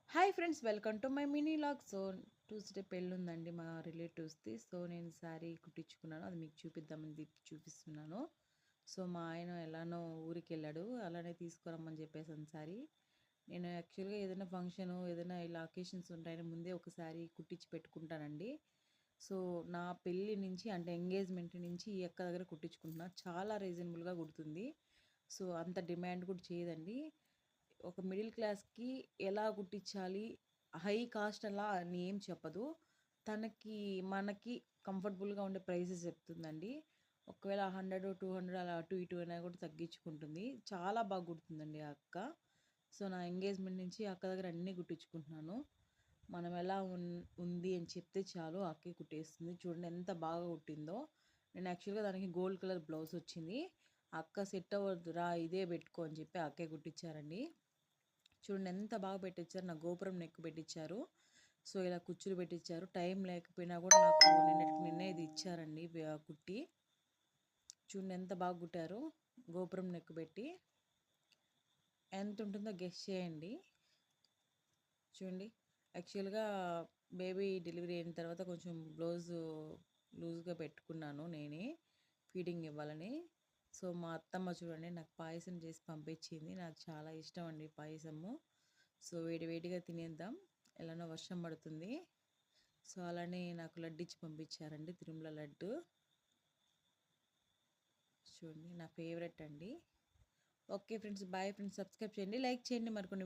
Hi friends, welcome to my mini log. So Tuesday పెళ్ళి ఉందండి మా రిలేటివ్స్ది. సో నేను శారీ కుట్టించుకున్నాను, అది మీకు చూపిద్దామని చూపిస్తున్నాను. సో మా ఆయన ఎలానో ఊరికి వెళ్ళాడు, అలానే తీసుకురమ్మని చెప్పేసాను శారీ. నేను యాక్చువల్గా ఏదైనా ఫంక్షను ఏదైనా ఇలా అకేషన్స్ ఉంటాయని ముందే ఒక శారీ కుట్టించి పెట్టుకుంటానండి. సో నా పెళ్ళి నుంచి అంటే ఎంగేజ్మెంట్ నుంచి ఈ అక్క దగ్గర కుట్టించుకుంటున్నా. చాలా రీజనబుల్గా కుడుతుంది. సో అంత డిమాండ్ కూడా చేయదండి. ఒక మిడిల్ క్లాస్‌కి ఎలా కుట్టించాలి, హై కాస్ట్ అలా అని ఏం చెప్పదు. తనకి, మనకి కంఫర్టబుల్‌గా ఉండే ప్రైసెస్ చెప్తుందండి. ఒకవేళ 100, 200 అలా అటు ఇటు అయినా కూడా తగ్గించుకుంటుంది. చాలా బాగా కుడుతుందండి ఆ అక్క. సో నా ఎంగేజ్మెంట్ నుంచి ఆ అక్క దగ్గర అన్నీ కుట్టించుకుంటున్నాను. మనం ఎలా ఉంది అని చెప్తే చాలు ఆ అక్కే కుట్టేస్తుంది. చూడండి ఎంత బాగా కుట్టిందో. నేను యాక్చువల్‌గా దానికి గోల్డ్ కలర్ బ్లౌజ్ వచ్చింది. ఆ అక్క సెట్ అవ్వదురా ఇదే పెట్టుకో అని చెప్పి ఆ అక్కే కుట్టించారండి. చూడండి ఎంత బాగా పెట్టించారు, నా గోపురం నెక్ పెట్టించారు. సో ఇలా కుచ్చులు పెట్టించారు. టైం లేకపోయినా కూడా నాకు నిన్నటికి నిన్నే ఇది ఇచ్చారండి కుట్టి. చూడండి ఎంత బాగా కుట్టారు, గోపురం నెక్ పెట్టి. ఎంత ఉంటుందో గెస్ చేయండి. చూడండి, యాక్చువల్గా బేబీ డెలివరీ అయిన తర్వాత కొంచెం బ్లౌజు లూజ్గా పెట్టుకున్నాను నేనే, ఫీడింగ్ ఇవ్వాలని. సో మా అత్తమ్మ చూడండి నాకు పాయసం చేసి పంపించింది. నాకు చాలా ఇష్టం అండి పాయసము. సో వేడి వేడిగా తినేద్దాం, ఎలానో వర్షం పడుతుంది. సో అలానే నాకు లడ్డు ఇచ్చి పంపించారండి, తిరుమల లడ్డు. చూడండి నా ఫేవరెట్ అండి. Okay friends, boy friends, subscribe చేయండి, లైక్ చేయండి మరికొన్ని